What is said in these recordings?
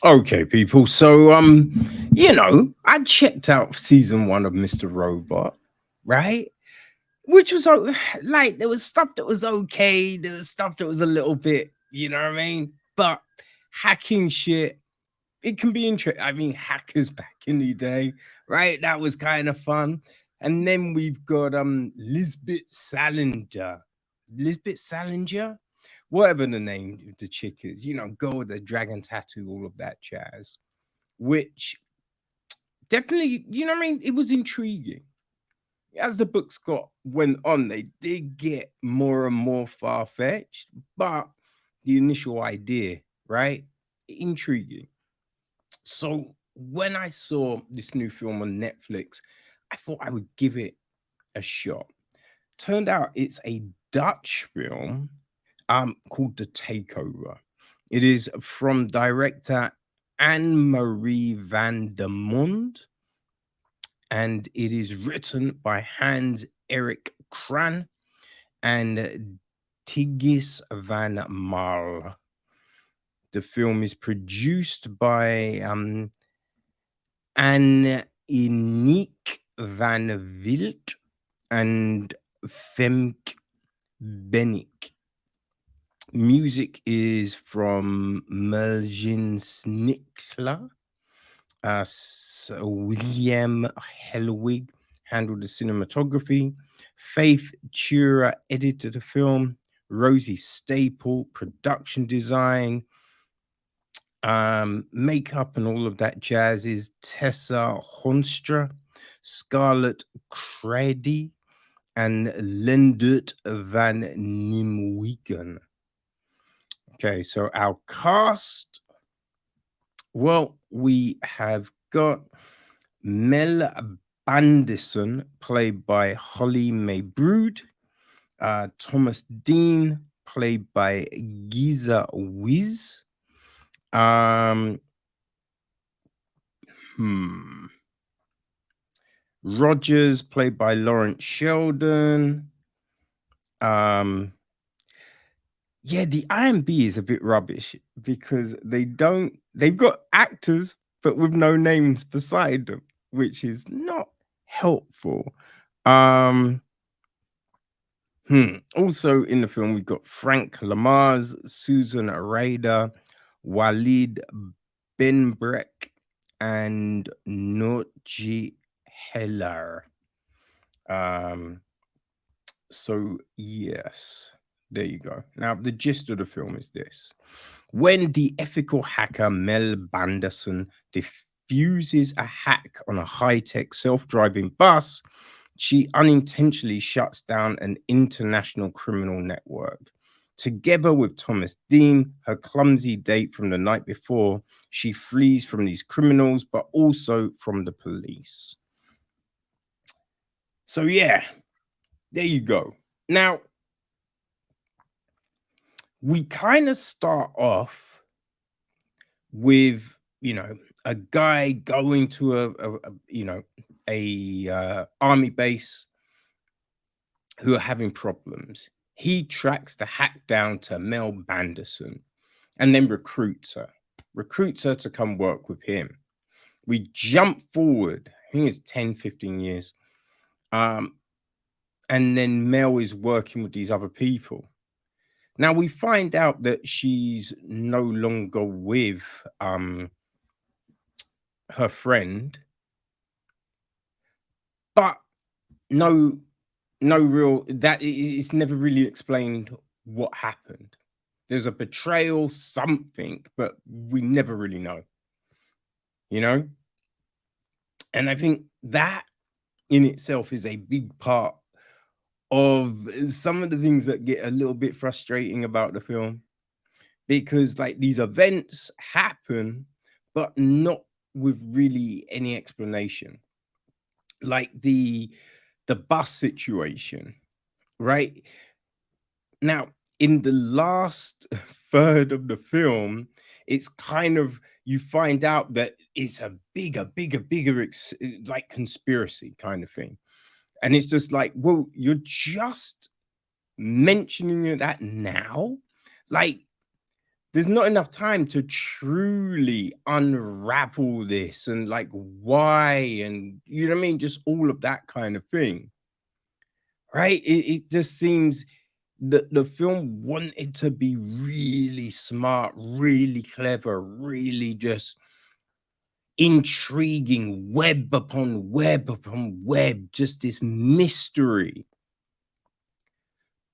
Okay, people. So, I checked out season one of Mr. Robot, right? Which was like there was stuff that was okay, there was stuff that was a little bit, you know what I mean? But hacking shit, it can be interesting. I mean, hackers back in the day, right? That was kind of fun. And then we've got Lisbeth Salinger. Lisbeth Salinger? Whatever the name of the chick is, girl with the dragon tattoo, all of that jazz. Which definitely, you know what I mean? It was intriguing. As the books went on, they did get more and more far fetched, but the initial idea, right? Intriguing. So when I saw this new film on Netflix, I thought I would give it a shot. Turned out it's a Dutch film called The Takeover. It is from director Annemarie van der Mond, and it is written by Erik Kraan and Tijs van Marle. The film is produced by Annick van Wilt and Femke Bennick. Music is from Melvin Snickler. William Hellwig handled the cinematography. Faith Tura edited the film. Rosie Staple, production design, makeup, and all of that jazz is Tessa Honstra, Scarlett Credy, and Lendert van Nimwegen. Okay, so our cast. Well, we have got Mel Bandison, played by Holly Mae Brood. Thomas Deen, played by Geza Weisz. Um, Rogers, played by Lawrence Sheldon. Yeah, the IMB is a bit rubbish because they've got actors, but with no names beside them, which is not helpful. Also in the film, we've got Frank Lamars, Susan Rader, Walid Benbrek, and Noji Heller. So yes, there you go. Now the gist of the film is this: when the ethical hacker Mel Bandison defuses a hack on a high-tech self-driving bus, she unintentionally shuts down an international criminal network. Together with Thomas Deen, her clumsy date from the night before, she flees from these criminals, but also from the police. So yeah, there you go. Now, we kind of start off with, a guy going to a army base who are having problems. He tracks the hack down to Mel Bandison and then recruits her to come work with him. We jump forward, I think it's 10, 15 years. And then Mel is working with these other people. Now we find out that she's no longer with her friend, but no real, that it's never really explained what happened. There's a betrayal, something, but we never really know, and I think that in itself is a big part of some of the things that get a little bit frustrating about the film, because like these events happen but not with really any explanation, like the bus situation, right? Now, in the last third of the film, it's kind of, you find out that it's a bigger like conspiracy kind of thing. And it's just like, well, you're just mentioning that now. Like, there's not enough time to truly unravel this and like why and you know what I mean, just all of that kind of thing, right? It just seems that the film wanted to be really smart, really clever, really just intriguing, web upon web upon web, just this mystery,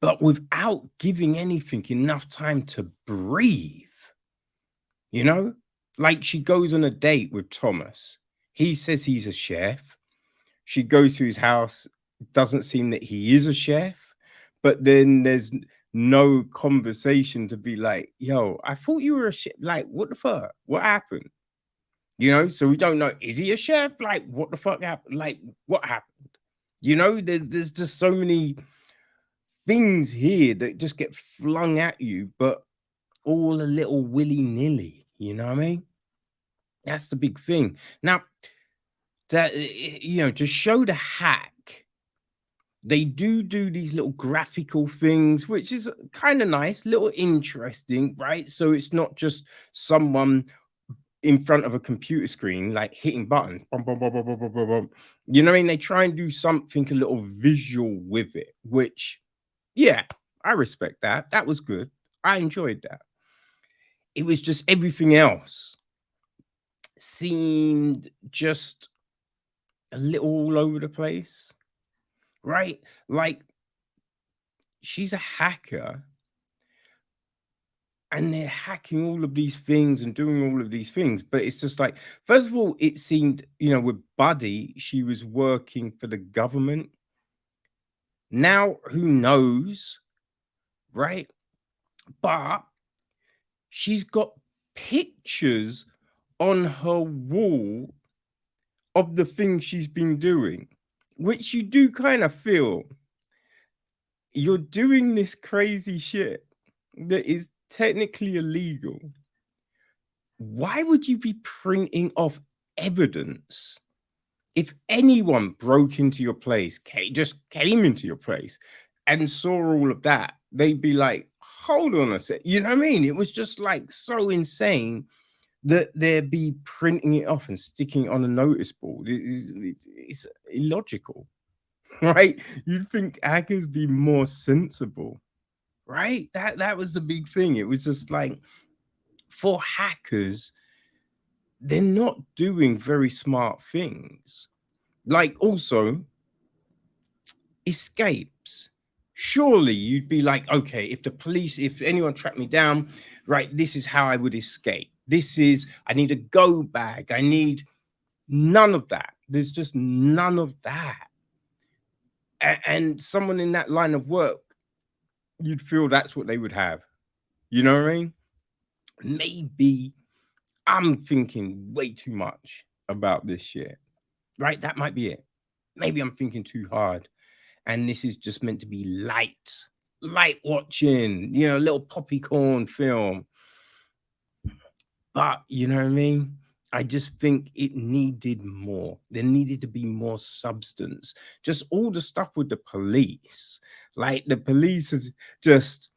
but without giving anything enough time to breathe. You know, like she goes on a date with Thomas. He says he's a chef. She goes to his house. Doesn't seem that he is a chef, but then there's no conversation to be like, yo, I thought you were a chef. Like, what the fuck? What happened? You know, so we don't know. Is he a chef? Like, what the fuck happened? Like, what happened? You know, there's just so many things here that just get flung at you, but all a little willy-nilly. You know what I mean? That's the big thing. Now, that you know, to show the hack, they do these little graphical things, which is kind of nice, little interesting, right? So it's not just someone in front of a computer screen, like hitting buttons. Bum, bum, bum, bum, bum, bum, bum, bum. You know what I mean? They try and do something a little visual with it, which, yeah, I respect that. That was good. I enjoyed that. It was just everything else seemed just a little all over the place, right? Like she's a hacker and they're hacking all of these things and doing all of these things. But it's just like, first of all, it seemed, you know, with Buddy, she was working for the government. Now, who knows, right? But she's got pictures on her wall of the things she's been doing, which you do kind of feel you're doing this crazy shit that is technically illegal. Why would you be printing off evidence? If anyone broke into your place, just came into your place and saw all of that, they'd be like, hold on a sec. You know what I mean? It was just like so insane that they'd be printing it off and sticking it on a notice board. It's illogical, right? You'd think hackers be more sensible, right? That was the big thing. It was just like for hackers, they're not doing very smart things. Like also escapes. Surely you'd be like, okay, if the police, if anyone tracked me down, right, this is how I would escape. This is, I need a go bag. I need none of that. There's just none of that. And someone in that line of work, you'd feel that's what they would have. You know what I mean? Maybe I'm thinking way too much about this shit, right? That might be it. Maybe I'm thinking too hard. And this is just meant to be light watching, you know, a little poppycorn film. But you know what I mean? I just think it needed more. There needed to be more substance. Just all the stuff with the police. Like the police is just,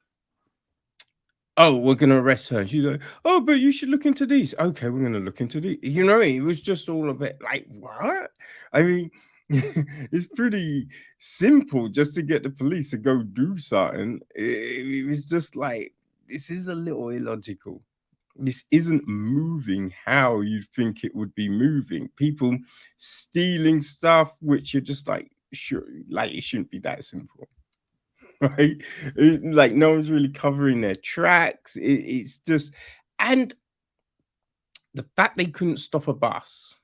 oh, we're gonna arrest her. She's like, oh, but you should look into these. Okay, we're gonna look into these. You know what I mean? It was just all a bit like, what? I mean, it's pretty simple just to get the police to go do something. It was just like, this is a little illogical. This isn't moving how you think it would be moving. People stealing stuff, which you're just like, sure, like it shouldn't be that simple. Right? Like no one's really covering their tracks. It's just, and the fact they couldn't stop a bus,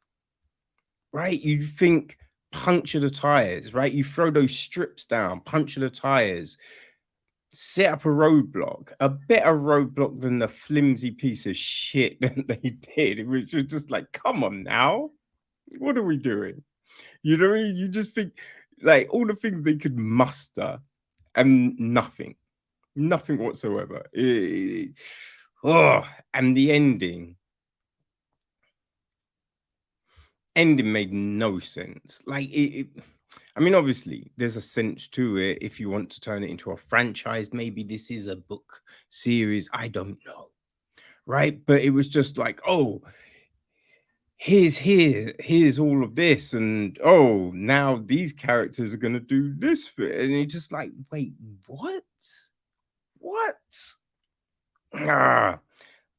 right? You think puncture the tires, right? You throw those strips down, puncture the tires, set up a roadblock, a better roadblock than the flimsy piece of shit that they did, which was just like, come on now, what are we doing? You know what I mean? You just think like all the things they could muster and nothing whatsoever. Oh, and the ending made no sense. Like I mean, obviously, there's a sense to it. If you want to turn it into a franchise, maybe this is a book series. I don't know. right? But it was just like, oh, here's all of this, and oh, now these characters are gonna do this bit, and you're just like, wait, what? What? Ah,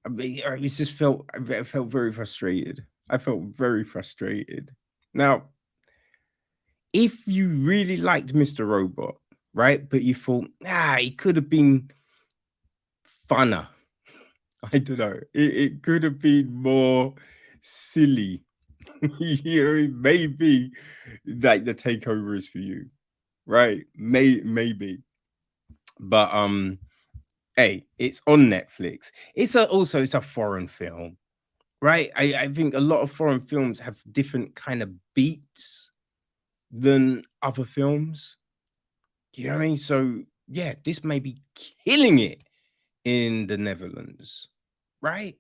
I mean, it just I felt very frustrated. I felt very frustrated. Now, if you really liked Mr. Robot, right, but you thought, it could have been funner. I don't know. It could have been more silly. Maybe like the takeover is for you, right? Maybe, but hey, it's on Netflix. It's a foreign film, right? I think a lot of foreign films have different kind of beats than other films. You know what I mean? So yeah, this may be killing it in the Netherlands, right?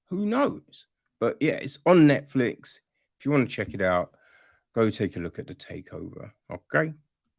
Who knows? But yeah, it's on Netflix. If you want to check it out, go take a look at the takeover. Okay.